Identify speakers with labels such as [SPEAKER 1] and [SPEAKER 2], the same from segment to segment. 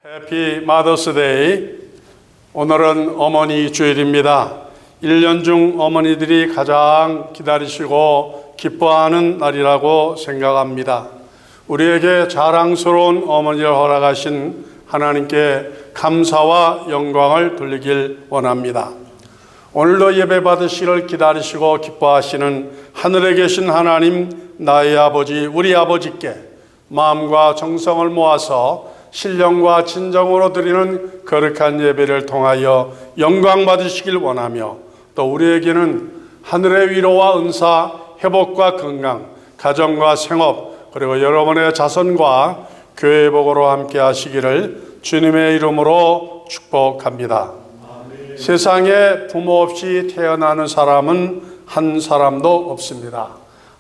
[SPEAKER 1] 해피 마더스데이. 오늘은 어머니 주일입니다. 1년 중 어머니들이 가장 기다리시고 기뻐하는 날이라고 생각합니다. 우리에게 자랑스러운 어머니를 허락하신 하나님께 감사와 영광을 돌리길 원합니다. 오늘도 예배 받으시기를 기다리시고 기뻐하시는 하늘에 계신 하나님, 나의 아버지, 우리 아버지께 마음과 정성을 모아서 신령과 진정으로 드리는 거룩한 예배를 통하여 영광 받으시길 원하며, 또 우리에게는 하늘의 위로와 은사, 회복과 건강, 가정과 생업, 그리고 여러분의 자손과 교회 복으로 함께 하시기를 주님의 이름으로 축복합니다. 아멘. 세상에 부모 없이 태어나는 사람은 한 사람도 없습니다.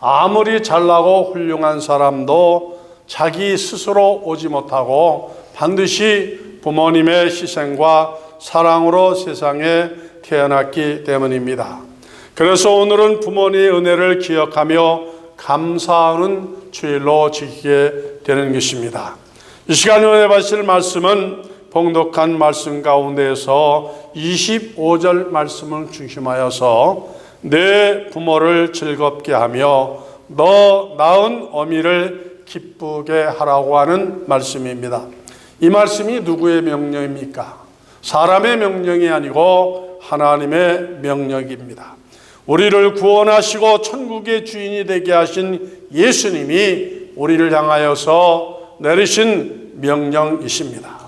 [SPEAKER 1] 아무리 잘나고 훌륭한 사람도 자기 스스로 오지 못하고 반드시 부모님의 희생과 사랑으로 세상에 태어났기 때문입니다. 그래서 오늘은 부모님의 은혜를 기억하며 감사하는 주일로 지키게 되는 것입니다. 이 시간 은혜 받으실 말씀은 봉독한 말씀 가운데에서 25절 말씀을 중심하여서 내 부모를 즐겁게 하며 너 낳은 어미를 기쁘게 하라고 하는 말씀입니다. 이 말씀이 누구의 명령입니까? 사람의 명령이 아니고 하나님의 명령입니다. 우리를 구원하시고 천국의 주인이 되게 하신 예수님이 우리를 향하여서 내리신 명령이십니다.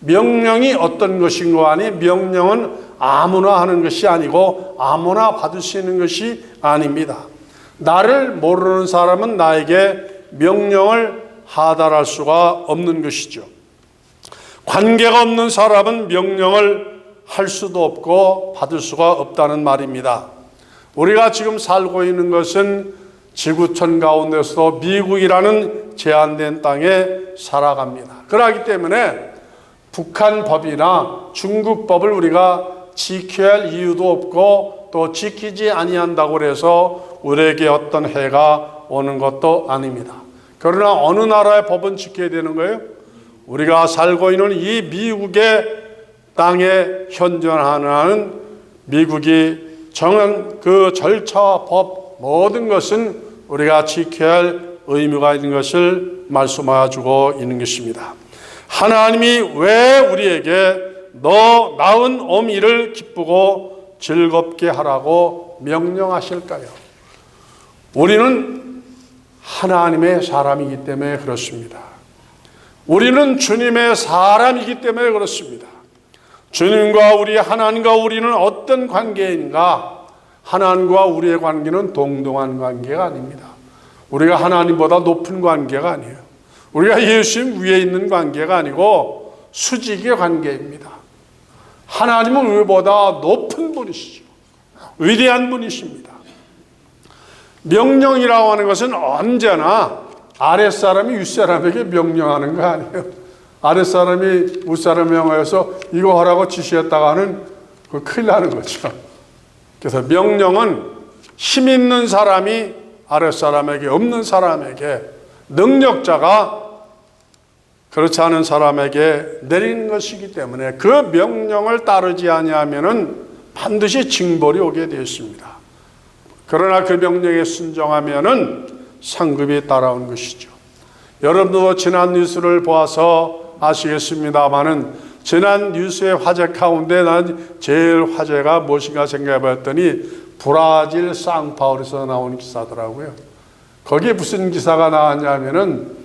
[SPEAKER 1] 명령이 어떤 것인가 하니, 명령은 아무나 하는 것이 아니고 아무나 받을 수 있는 것이 아닙니다. 나를 모르는 사람은 나에게 명령을 하달할 수가 없는 것이죠. 관계가 없는 사람은 명령을 할 수도 없고 받을 수가 없다는 말입니다. 우리가 지금 살고 있는 것은 지구촌 가운데서도 미국이라는 제한된 땅에 살아갑니다. 그렇기 때문에 북한 법이나 중국 법을 우리가 지켜야 할 이유도 없고 또 지키지 아니한다고 해서 우리에게 어떤 해가 오는 것도 아닙니다. 그러나 어느 나라의 법은 지켜야 되는 거예요? 우리가 살고 있는 이 미국의 땅에 현존하는 미국이 정한 그 절차와 법, 모든 것은 우리가 지켜야 할 의무가 있는 것을 말씀하여 주고 있는 것입니다. 하나님이 왜 우리에게 너 낳은 어미를 기쁘고 즐겁게 하라고 명령하실까요? 우리는 하나님의 사람이기 때문에 그렇습니다. 우리는 주님의 사람이기 때문에 그렇습니다. 주님과 우리 하나님과 우리는 어떤 관계인가? 하나님과 우리의 관계는 동등한 관계가 아닙니다. 우리가 하나님보다 높은 관계가 아니에요. 우리가 예수님 위에 있는 관계가 아니고 수직의 관계입니다. 하나님은 우리보다 높은 분이시죠. 위대한 분이십니다. 명령이라고 하는 것은 언제나 아랫사람이 윗사람에게 명령하는 거 아니에요. 아랫사람이 윗사람에 명하여서 이거 하라고 지시했다가는 그 큰일 나는 거죠. 그래서 명령은 힘 있는 사람이 아랫사람에게, 없는 사람에게, 능력자가 그렇지 않은 사람에게 내리는 것이기 때문에 그 명령을 따르지 아니하면은 반드시 징벌이 오게 되어 있습니다. 그러나 그 명령에 순종하면은 상급이 따라온 것이죠. 여러분도 지난 뉴스를 보아서 아시겠습니다마는 지난 뉴스의 화제 가운데 난 제일 화제가 무엇인가 생각해 봤더니 브라질 상파울에서 나온 기사더라고요. 거기에 무슨 기사가 나왔냐면은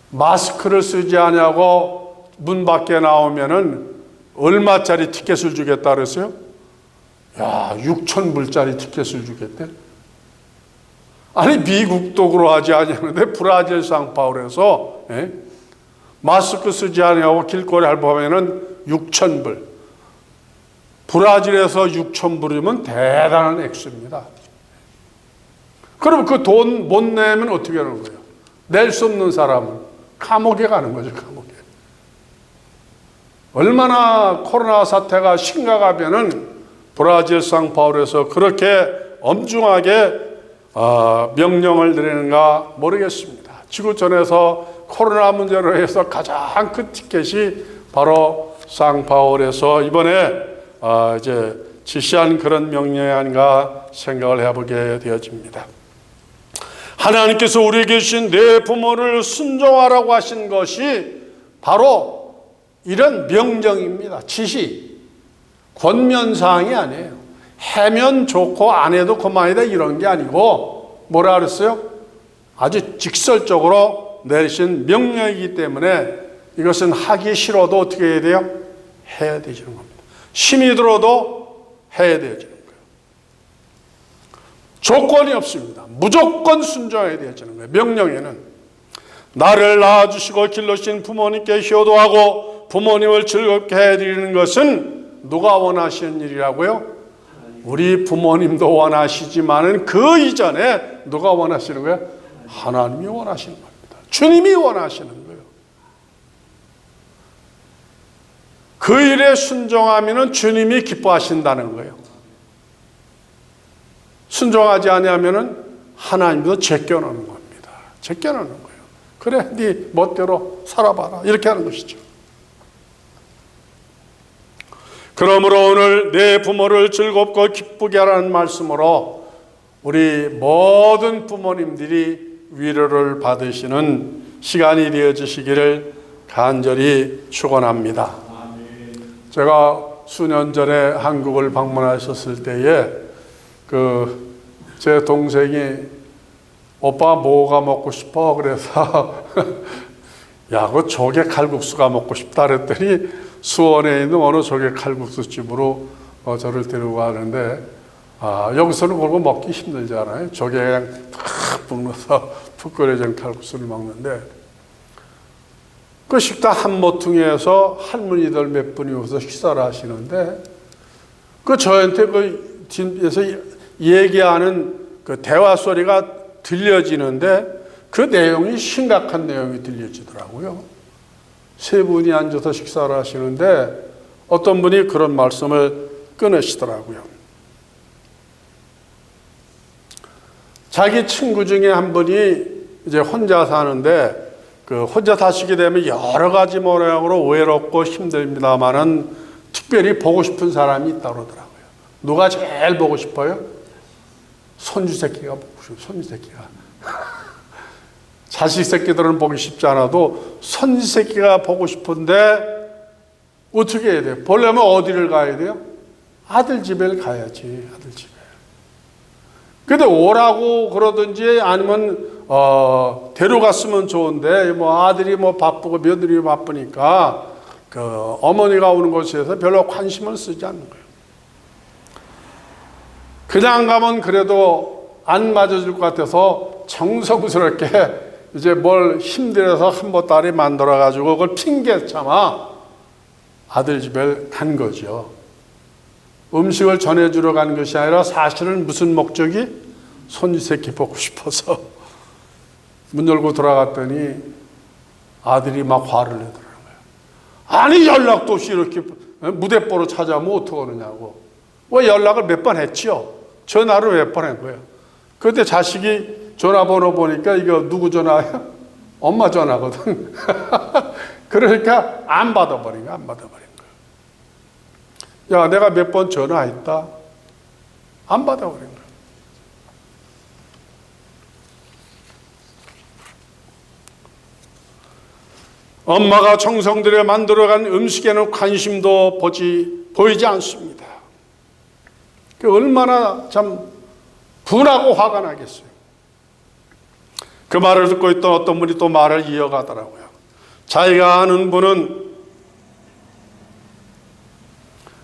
[SPEAKER 1] 마스크를 쓰지 않냐고 문 밖에 나오면은 얼마짜리 티켓을 주겠다 그랬어요? 야, 6,000불짜리 티켓을 주겠대. 아니 미국도 그러하지 않냐는데 브라질 상파울에서 마스크 쓰지 않냐고 길거리 알바하면은 6,000불. 브라질에서 6,000불이면 대단한 액수입니다. 그럼 그 돈 못 내면 어떻게 하는 거예요? 낼 수 없는 사람은 감옥에 가는 거죠, 감옥에. 얼마나 코로나 사태가 심각하면은 브라질 상파울에서 그렇게 엄중하게 명령을 내리는가 모르겠습니다. 지구촌에서 코로나 문제로 해서 가장 큰 티켓이 바로 상파울에서 이번에 이제 지시한 그런 명령이 아닌가 생각을 해보게 되어집니다. 하나님께서 우리에게 주신 내 부모를 순종하라고 하신 것이 바로 이런 명령입니다. 지시, 권면사항이 아니에요. 해면 좋고 안 해도 그만이다 이런 게 아니고 뭐라 그랬어요? 아주 직설적으로 내리신 명령이기 때문에 이것은 하기 싫어도 어떻게 해야 돼요? 해야 되지는 겁니다. 힘이 들어도 해야 되지는 거예요. 조건이 없습니다. 무조건 순종해야 되지는 거예요. 명령에는 나를 낳아주시고 길러주신 부모님께 효도하고 부모님을 즐겁게 해드리는 것은 누가 원하시는 일이라고요? 우리 부모님도 원하시지만은 그 이전에 누가 원하시는 거예요? 하나님이 원하시는 겁니다. 주님이 원하시는 거예요. 그 일에 순종하면은 주님이 기뻐하신다는 거예요. 순종하지 아니하면은 하나님도 제껴놓는 겁니다. 제껴놓는 거예요. 그래, 네 멋대로 살아봐라. 이렇게 하는 것이죠. 그러므로 오늘 내 부모를 즐겁고 기쁘게 하라는 말씀으로 우리 모든 부모님들이 위로를 받으시는 시간이 되어지시기를 간절히 축원합니다. 제가 수년 전에 한국을 방문하셨을 때에 제 동생이 오빠 뭐가 먹고 싶어? 그래서 야, 그 조개 칼국수가 먹고 싶다 그랬더니 수원에 있는 어느 조개 칼국수 집으로 저를 데리고 가는데 여기서는 그거 먹기 힘들잖아요. 조개 그냥 탁 볶아서 푹 끓여진 칼국수를 먹는데 그 식당 한 모퉁이에서 할머니들 몇 분이 오셔서 식사를 하시는데 그 저한테 그 뒤에서 얘기하는 그 대화 소리가 들려지는데 그 내용이 심각한 내용이 들려지더라고요. 세 분이 앉아서 식사를 하시는데 어떤 분이 그런 말씀을 꺼내시더라고요. 자기 친구 중에 한 분이 이제 혼자 사는데 그 혼자 사시게 되면 여러 가지 모양으로 외롭고 힘듭니다만은 특별히 보고 싶은 사람이 있다고 그러더라고요. 누가 제일 보고 싶어요? 손주 새끼가 보고 싶어요. 손주 새끼가. 자식 새끼들은 보기 쉽지 않아도 손주 새끼가 보고 싶은데 어떻게 해야 돼요? 보려면 어디를 가야 돼요? 아들 집에 가야지. 아들 집에. 근데 오라고 그러든지 아니면 데려갔으면 좋은데 뭐 아들이 뭐 바쁘고 며느리 바쁘니까 그 어머니가 오는 곳에서 별로 관심을 쓰지 않는 거예요. 그냥 가면 그래도 안 맞아줄 것 같아서 정성스럽게 이제 뭘 힘들어서 한 보따리 만들어가지고 그걸 핑계 삼아 아들 집에 간 거죠. 음식을 전해주러 간 것이 아니라 사실은 무슨 목적이? 손주 새끼 보고 싶어서 문 열고 들어갔더니 아들이 막 화를 내더라는 거예요. 아니 연락도 없이 이렇게 무대뽀로 찾아오면 어떡하느냐고. 왜 연락을 몇 번 했죠? 전화를 몇 번 한 거예요. 그때 자식이 전화번호 보니까 이거 누구 전화야? 엄마 전화거든. 그러니까 안 받아버린 거야. 안 받아버린 거야. 야, 내가 몇 번 전화했다. 안 받아버린 거야. 엄마가 정성 들여 만들어간 음식에는 관심도 보이지 않습니다. 얼마나 참 분하고 화가 나겠어요. 그 말을 듣고 있던 어떤 분이 또 말을 이어가더라고요. 자기가 아는 분은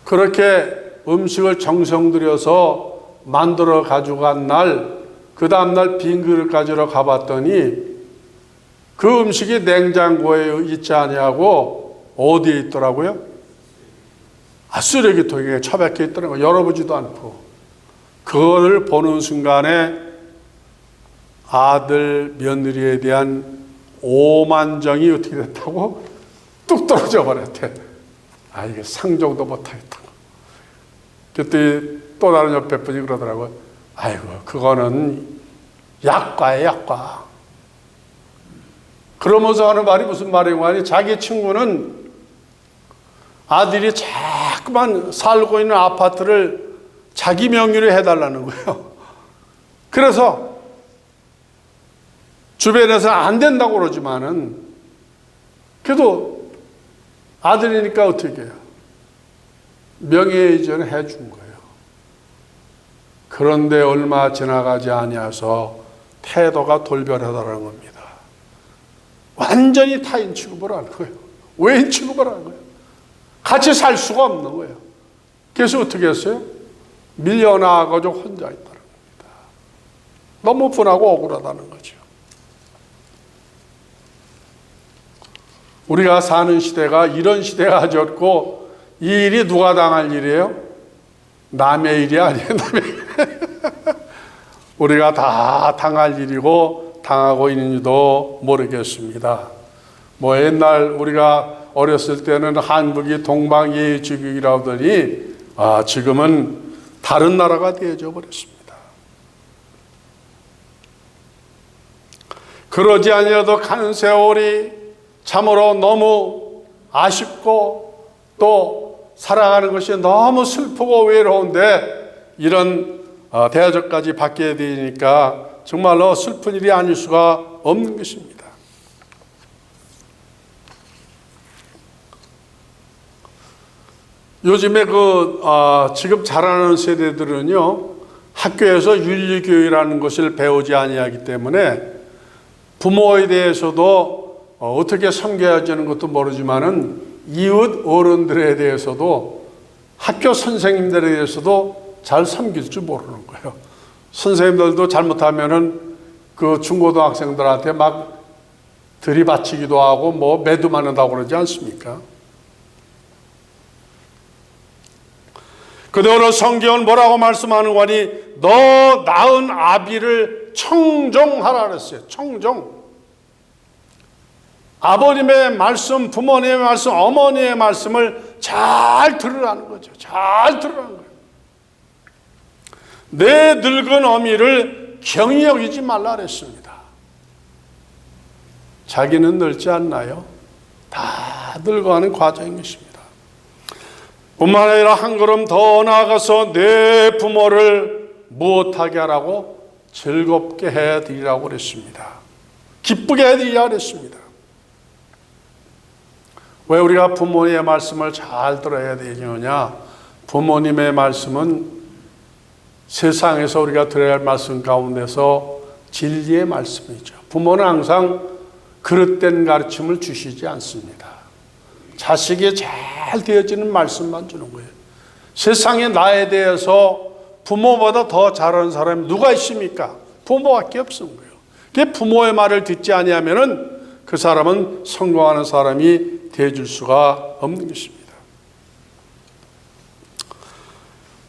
[SPEAKER 1] 그렇게 음식을 정성 들여서 만들어 가지고 간 날, 그 다음날 빈 그릇 가지러 가봤더니 그 음식이 냉장고에 있지 아니하고 어디에 있더라고요? 쓰레기통에 처박혀 있더라는 거. 열어보지도 않고. 그거를 보는 순간에 아들 며느리에 대한 오만정이 어떻게 됐다고? 뚝 떨어져 버렸대. 이게 상종도 못하겠다고. 그때 또 다른 옆에 분이 그러더라고요. 아이고, 그거는 약과예요, 약과. 그러면서 하는 말이 무슨 말이고 하니 자기 친구는 아들이 자꾸만 살고 있는 아파트를 자기 명의로 해달라는 거예요. 그래서 주변에서는 안 된다고 그러지만은 그래도 아들이니까 어떻게 해요? 명예 이전을 해준 거예요. 그런데 얼마 지나가지 아니어서 태도가 돌변하다는 겁니다. 완전히 타인 취급을 하는 거예요. 외인 취급을 하는 거예요. 같이 살 수가 없는 거예요. 그래서 어떻게 했어요? 밀려나가지고 혼자 있다는 겁니다. 너무 분하고 억울하다는 거죠. 우리가 사는 시대가 이런 시대가 아니었고, 이 일이 누가 당할 일이에요? 남의 일이 아니에요. 남의 일. 우리가 다 당할 일이고 당하고 있는지도 모르겠습니다. 뭐 옛날 우리가 어렸을 때는 한국이 동방예의지국이라고 하더니 지금은 다른 나라가 되어져 버렸습니다. 그러지 아니어도 가는 세월이 참으로 너무 아쉽고 또 살아가는 것이 너무 슬프고 외로운데 이런 대저까지 받게 되니까 정말로 슬픈 일이 아닐 수가 없는 것입니다. 요즘에 지금 자라는 세대들은요, 학교에서 윤리교육이라는 것을 배우지 아니하기 때문에 부모에 대해서도 어떻게 섬겨야 하는 것도 모르지만은 이웃 어른들에 대해서도 학교 선생님들에 대해서도 잘 섬길 줄 모르는 거예요. 선생님들도 잘못하면은 그 중고등학생들한테 막 들이받치기도 하고 뭐 매도 맞는다고 그러지 않습니까? 근데 오늘 성경은 뭐라고 말씀하는 거니? 너 낳은 아비를 청종하라 그랬어요. 청종. 아버님의 말씀, 부모님의 말씀, 어머니의 말씀을 잘 들으라는 거죠. 잘 들으라는 거예요. 내 늙은 어미를 경히 여기지 말라 그랬습니다. 자기는 늙지 않나요? 다 늙어가는 과정인 것입니다. 뿐만 아니라 한 걸음 더 나아가서 내 부모를 무엇하게 하라고? 즐겁게 해드리라고 그랬습니다. 기쁘게 해드리라고 그랬습니다. 왜 우리가 부모님의 말씀을 잘 들어야 되느냐? 부모님의 말씀은 세상에서 우리가 들어야 할 말씀 가운데서 진리의 말씀이죠. 부모는 항상 그릇된 가르침을 주시지 않습니다. 자식이 잘 되어지는 말씀만 주는 거예요. 세상에 나에 대해서 부모보다 더 잘하는 사람이 누가 있습니까? 부모밖에 없는 거예요. 그 부모의 말을 듣지 아니하면은 그 사람은 성공하는 사람이 되어줄 수가 없는 것입니다.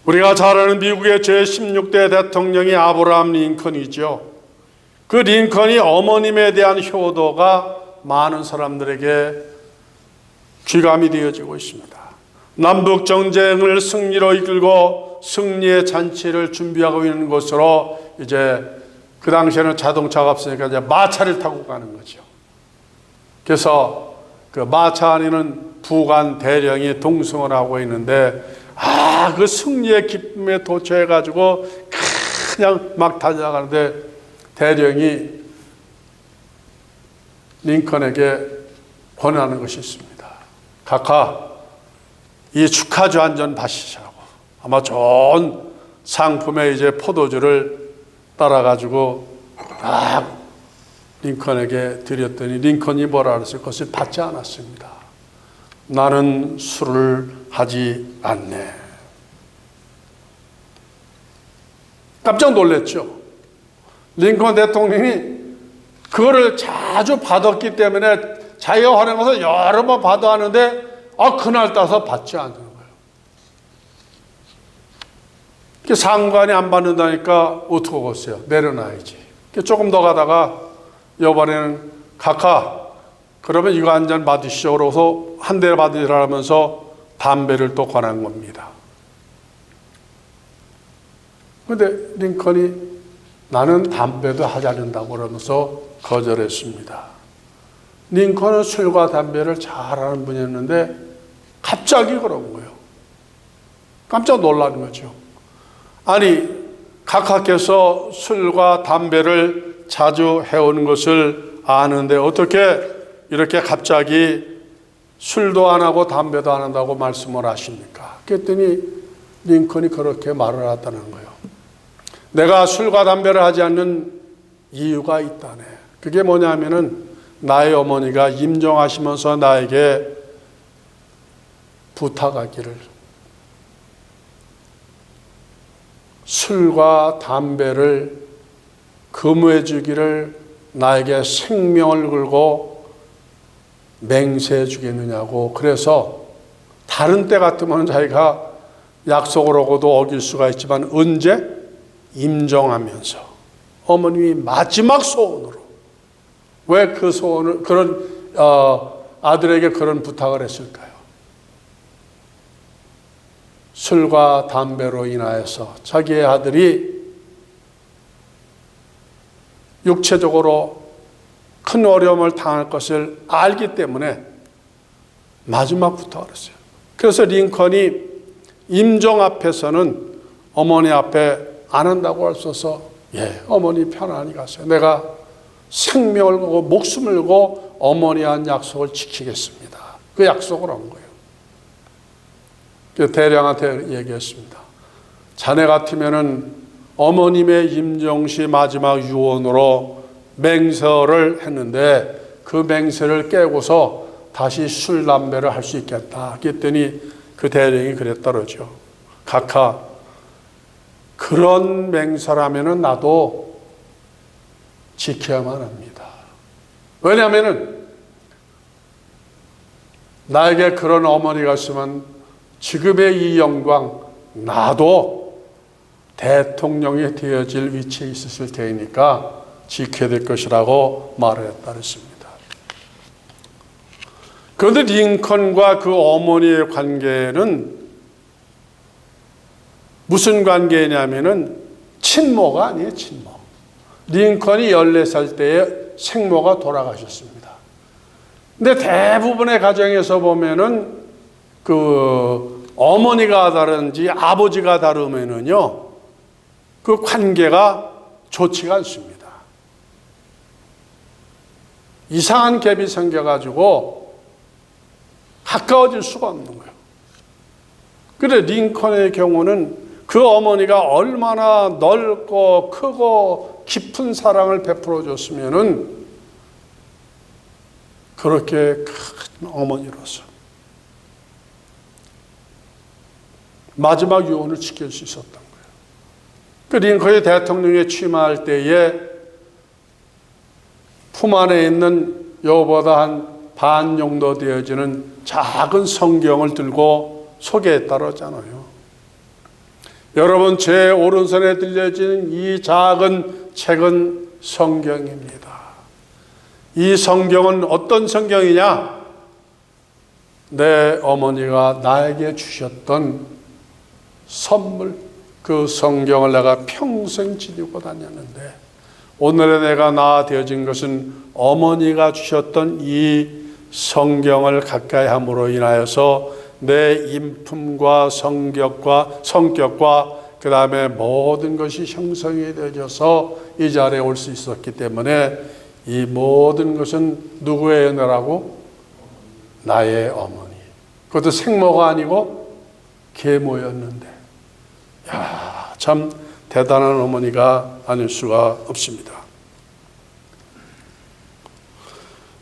[SPEAKER 1] 우리가 잘 아는 미국의 제16대 대통령이 아브라함 링컨이죠. 그 링컨이 어머님에 대한 효도가 많은 사람들에게 귀감이 되어지고 있습니다. 남북전쟁을 승리로 이끌고 승리의 잔치를 준비하고 있는 것으로 이제 그 당시에는 자동차가 없으니까 이제 마차를 타고 가는 거죠. 그래서 그 마차 안에는 부관 대령이 동승을 하고 있는데 그 승리의 기쁨에 도취해가지고 그냥 막 달려가는데 대령이 링컨에게 권하는 것이 있습니다. 각하, 이 축하주 한 잔 마시자고. 아마 좋은 상품의 이제 포도주를 따라가지고 딱 링컨에게 드렸더니 링컨이 뭐라 그랬어요? 그것을 받지 않았습니다. 나는 술을 하지 않네. 깜짝 놀랐죠. 링컨 대통령이 그거를 자주 받았기 때문에 자기가 활용해서 여러 번 받아왔는데 그날 따서 받지 않는 거예요. 상관이 안 받는다니까 어떻게 하겠어요? 내려놔야지. 조금 더 가다가 이번에는 각하, 그러면 이거 한 잔 받으시죠. 그러고서 한 대 받으시라면서 담배를 또 권한 겁니다. 그런데 링컨이 나는 담배도 하지 않는다고 그러면서 거절했습니다. 링컨은 술과 담배를 잘하는 분이었는데 갑자기 갑자기 그런 거예요. 깜짝 놀라는 거죠. 아니, 각하께서 술과 담배를 자주 해오는 것을 아는데 어떻게 이렇게 갑자기 술도 안 하고 담배도 안 한다고 말씀을 하십니까? 그랬더니 링컨이 그렇게 말을 하다는 거예요. 내가 술과 담배를 하지 않는 이유가 있다네. 그게 뭐냐면은 나의 어머니가 임종하시면서 나에게 부탁하기를 술과 담배를 금해 주기를 나에게 생명을 걸고 맹세해 주겠느냐고. 그래서 다른 때 같으면 자기가 약속을 하고도 어길 수가 있지만 언제? 임종하면서 어머님이 마지막 소원으로. 왜 그 소원을 그런 아들에게 그런 부탁을 했을까요? 술과 담배로 인하여서 자기의 아들이 육체적으로 큰 어려움을 당할 것을 알기 때문에 마지막 부탁을 했어요. 그래서 링컨이 임종 앞에서는 어머니 앞에 안 한다고 할 수 없어서 어머니 편안히 가세요. 내가 생명을 걸고 목숨을 걸고 어머니한 약속을 지키겠습니다. 그 약속을 한 거예요. 대령한테 얘기했습니다. 자네 같으면은 어머님의 임종시 마지막 유언으로 맹세를 했는데 그 맹세를 깨고서 다시 술, 담배를 할 수 있겠다. 그랬더니 그 대령이 그랬다 그러죠. 각하, 그런 맹세라면은 나도 지켜야만 합니다. 왜냐하면은 나에게 그런 어머니가 있으면 지금의 이 영광, 나도 대통령이 되어질 위치에 있었을 테니까 지켜야 될 것이라고 말을 했다 그랬습니다. 그런데 링컨과 그 어머니의 관계는 무슨 관계냐면은 친모가 아니에요, 친모. 링컨이 14살 때에 생모가 돌아가셨습니다. 근데 대부분의 가정에서 보면은 그 어머니가 다른지 아버지가 다르면은요, 그 관계가 좋지가 않습니다. 이상한 갭이 생겨가지고 가까워질 수가 없는 거예요. 그래, 링컨의 경우는 그 어머니가 얼마나 넓고 크고 깊은 사랑을 베풀어 줬으면은 그렇게 큰 어머니로서 마지막 유언을 지킬 수 있었던 거예요. 그 링컨이 대통령에 취임할 때에 품 안에 있는 요보다 한 반 정도 되어지는 작은 성경을 들고 소개했다고 하잖아요. 여러분, 제 오른손에 들려지는 이 작은 책은 성경입니다. 이 성경은 어떤 성경이냐? 내 어머니가 나에게 주셨던 선물, 그 성경을 내가 평생 지니고 다녔는데 오늘의 내가 나 되어진 것은 어머니가 주셨던 이 성경을 가까이 함으로 인하여서 내 인품과 성격과 그 다음에 모든 것이 형성이 되어져서 이 자리에 올 수 있었기 때문에 이 모든 것은 누구의 은혜라고? 나의 어머니. 그것도 생모가 아니고 계모였는데, 야, 참 대단한 어머니가 아닐 수가 없습니다.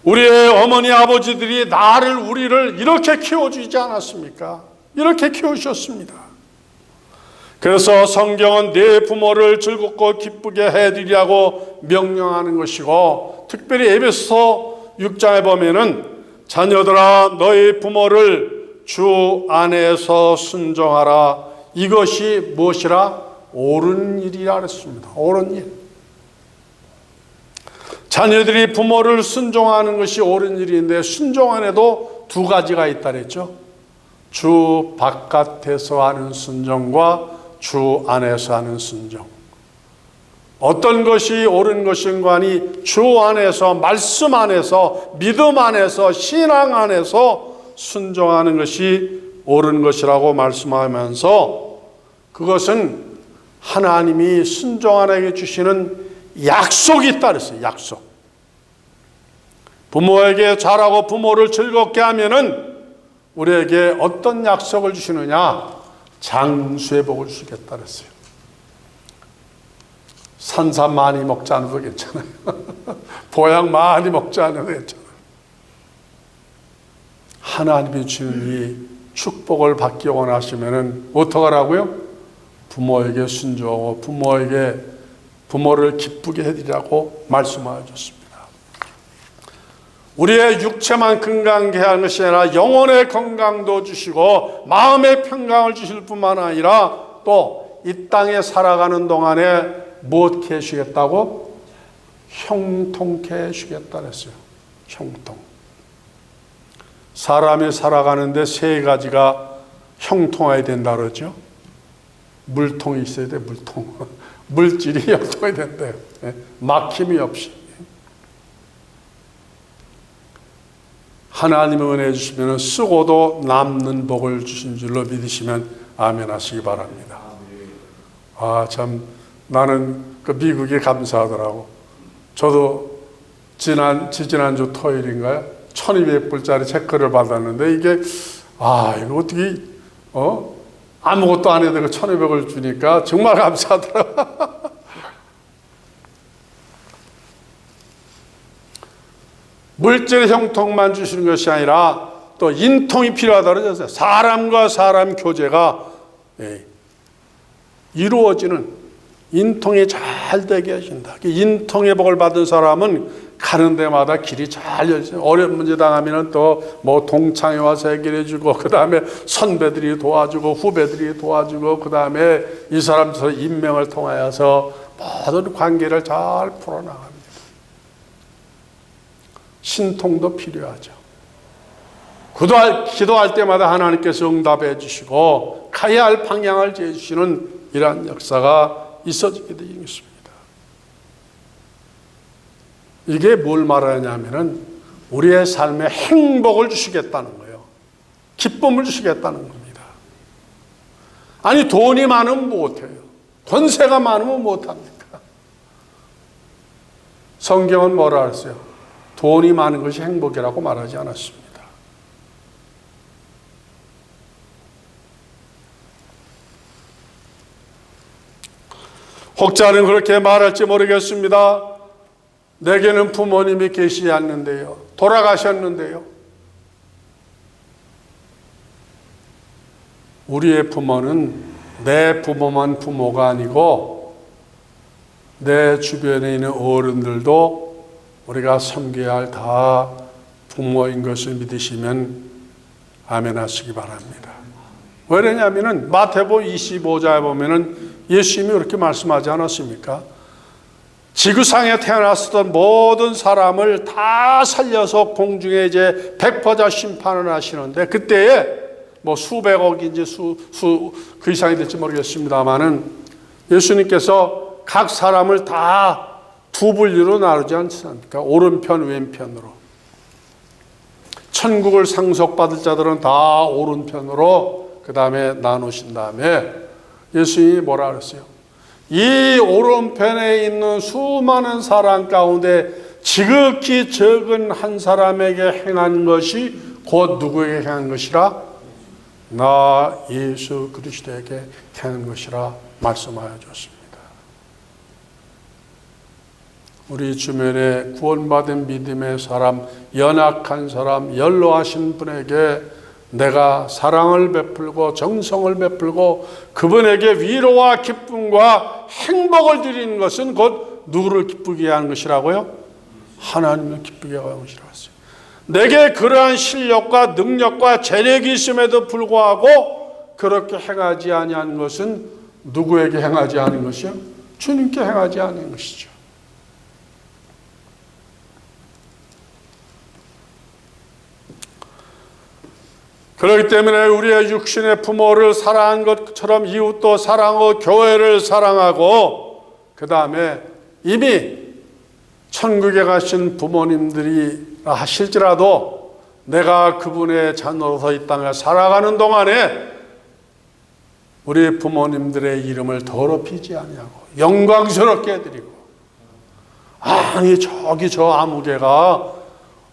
[SPEAKER 1] 우리의 어머니 아버지들이 우리를 이렇게 키워주지 않았습니까? 이렇게 키우셨습니다. 그래서 성경은 내 부모를 즐겁고 기쁘게 해드리라고 명령하는 것이고, 특별히 에베소서 6장에 보면은 자녀들아 너희 부모를 주 안에서 순종하라. 이것이 무엇이라? 옳은 일이라 그랬습니다. 옳은 일. 자녀들이 부모를 순종하는 것이 옳은 일인데 순종 안에도 두 가지가 있다 그랬죠. 주 바깥에서 하는 순종과 주 안에서 하는 순종. 어떤 것이 옳은 것인가 하니 주 안에서, 말씀 안에서, 믿음 안에서, 신앙 안에서 순종하는 것이 옳은 것이라고 말씀하면서 그것은 하나님이 순종하에게 주시는 약속이 있다 그랬어요. 약속. 부모에게 잘하고 부모를 즐겁게 하면은 우리에게 어떤 약속을 주시느냐? 장수의 복을 주겠다 그랬어요. 산삼 많이 먹지 않아도 괜찮아요. 보양 많이 먹지 않아도 괜찮아요. 하나님이 주는 이 축복을 받기 원하시면은 어떡하라고요? 부모에게 순종하고 부모를 기쁘게 해드리라고 말씀하셨습니다. 우리의 육체만 건강하게 하는 것이 아니라 영혼의 건강도 주시고 마음의 평강을 주실 뿐만 아니라 또 이 땅에 살아가는 동안에 무엇게 해주겠다고? 형통케 해주겠다 그랬어요. 형통. 사람이 살아가는데 세 가지가 형통해야 된다 그러죠. 물통이 있어야 돼. 물통. 물질이 형통해야 된대요. 막힘이 없이. 하나님의 은혜 주시면 쓰고도 남는 복을 주신 줄로 믿으시면 아멘 하시기 바랍니다. 아, 참 나는 그 미국에 감사하더라고. 저도 지난주 토요일인가요? 1200불짜리 체크를 받았는데 이게 이거 어떻게 아무것도 안 해도 1200을 주니까 정말 감사하더라고. 물질 형통만 주시는 것이 아니라 또 인통이 필요하다고 그러셨어요. 사람과 사람 교제가 이루어지는 인통이 잘 되게 하신다. 인통의 복을 받은 사람은 가는 데마다 길이 잘 열려요. 어려운 문제 당하면 또 뭐 동창회 와서 해결해 주고, 그 다음에 선배들이 도와주고, 후배들이 도와주고, 그 다음에 이 사람들 임명을 통하여서 모든 관계를 잘 풀어나갑니다. 신통도 필요하죠. 기도할 때마다 하나님께서 응답해 주시고 가야 할 방향을 제시는 이러한 역사가 있어지게 되는 것입니다. 이게 뭘 말하냐면은 우리의 삶에 행복을 주시겠다는 거예요. 기쁨을 주시겠다는 겁니다. 아니 돈이 많으면 못해요. 권세가 많으면 못합니까? 성경은 뭐라 그랬어요? 돈이 많은 것이 행복이라고 말하지 않았습니다. 혹자는 그렇게 말할지 모르겠습니다. 내게는 부모님이 계시지 않는데요. 돌아가셨는데요. 우리의 부모는 내 부모만 부모가 아니고 내 주변에 있는 어른들도 우리가 섬겨야 할 다 부모인 것을 믿으시면 아멘 하시기 바랍니다. 왜냐하면 마태복음 25장에 보면은 예수님이 그렇게 말씀하지 않았습니까? 지구상에 태어났었던 모든 사람을 다 살려서 공중에 이제 백보자 심판을 하시는데 그때에 뭐 수백억인지 그 이상이 될지 모르겠습니다만은 예수님께서 각 사람을 다 두 분류로 나누지 않습니까? 오른편, 왼편으로. 천국을 상속받을 자들은 다 오른편으로 그 다음에 나누신 다음에 예수님이 뭐라 그랬어요? 이 오른편에 있는 수많은 사람 가운데 지극히 적은 한 사람에게 행한 것이 곧 누구에게 행한 것이라? 나 예수 그리스도에게 행한 것이라 말씀하여 줬습니다. 우리 주변에 구원받은 믿음의 사람, 연약한 사람, 연로하신 분에게 내가 사랑을 베풀고 정성을 베풀고 그분에게 위로와 기쁨과 행복을 드리는 것은 곧 누구를 기쁘게 하는 것이라고요? 하나님을 기쁘게 하는 것이라고 했어요. 내게 그러한 실력과 능력과 재력이 있음에도 불구하고 그렇게 행하지 아니한 것은 누구에게 행하지 않은 것이요? 주님께 행하지 않은 것이죠. 그렇기 때문에 우리의 육신의 부모를 사랑한 것처럼 이웃도 사랑하고 교회를 사랑하고 그 다음에 이미 천국에 가신 부모님들이 하실지라도 내가 그분의 자녀로서 이 땅에 살아가는 동안에 우리 부모님들의 이름을 더럽히지 아니하고 영광스럽게 드리고, 아니 저기 저 아무개가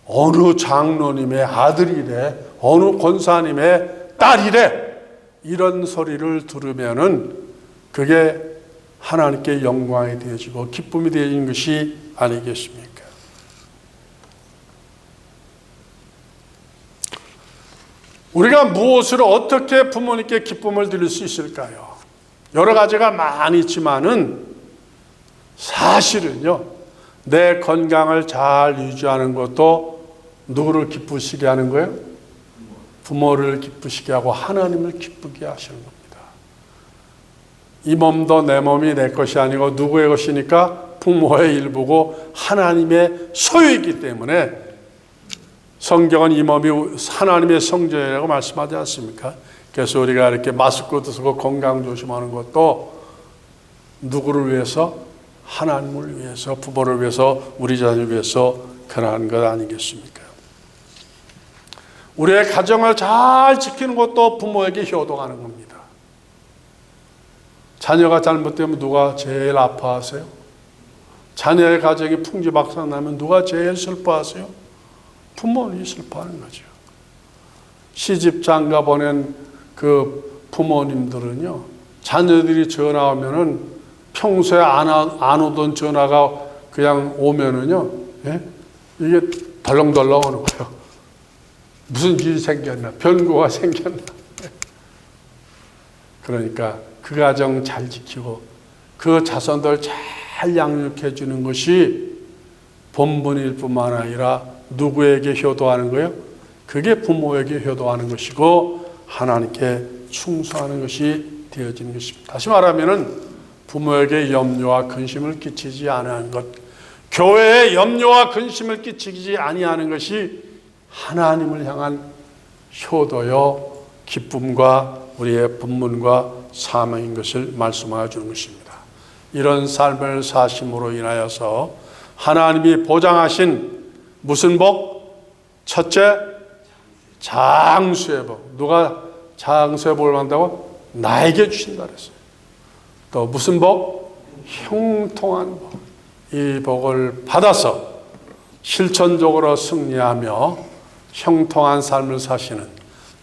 [SPEAKER 1] 어느 장로님의 아들이래, 어느 권사님의 딸이래, 이런 소리를 들으면은 그게 하나님께 영광이 되어지고 기쁨이 되어지는 것이 아니겠습니까? 우리가 무엇으로 어떻게 부모님께 기쁨을 드릴 수 있을까요? 여러 가지가 많이 있지만은 사실은요, 내 건강을 잘 유지하는 것도 누구를 기쁘시게 하는 거예요? 부모를 기쁘시게 하고 하나님을 기쁘게 하시는 겁니다. 이 몸도 내 몸이 내 것이 아니고 누구의 것이니까 부모의 일부고 하나님의 소유이기 때문에 성경은 이 몸이 하나님의 성전이라고 말씀하지 않습니까? 그래서 우리가 이렇게 마스크도 쓰고 건강 조심하는 것도 누구를 위해서? 하나님을 위해서, 부모를 위해서, 우리 자녀를 위해서 그러한 것 아니겠습니까? 우리의 가정을 잘 지키는 것도 부모에게 효도하는 겁니다. 자녀가 잘못되면 누가 제일 아파하세요? 자녀의 가정이 풍지박산나면 누가 제일 슬퍼하세요? 부모님이 슬퍼하는 거죠. 시집 장가 보낸 그 부모님들은요, 자녀들이 전화 오면은 평소에 안 오던 전화가 그냥 오면은요, 예? 이게 덜렁덜렁 오는 거예요. 무슨 일이 생겼나, 변고가 생겼나. 그러니까 그 가정 잘 지키고 그 자손들 잘 양육해 주는 것이 본분일 뿐만 아니라 누구에게 효도하는 거예요? 그게 부모에게 효도하는 것이고 하나님께 충성하는 것이 되어지는 것입니다. 다시 말하면은 부모에게 염려와 근심을 끼치지 않은 것, 교회에 염려와 근심을 끼치지 아니하는 것이 하나님을 향한 효도요 기쁨과 우리의 본분과 사명인 것을 말씀하여 주는 것입니다. 이런 삶을 사심으로 인하여서 하나님이 보장하신 무슨 복? 첫째, 장수의 복. 누가 장수의 복을 받는다고? 나에게 주신다 그랬어요. 또 무슨 복? 형통한 복. 이 복을 받아서 실천적으로 승리하며 형통한 삶을 사시는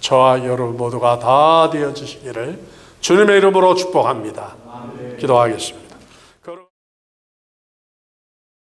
[SPEAKER 1] 저와 여러분 모두가 다 되어주시기를 주님의 이름으로 축복합니다. 기도하겠습니다.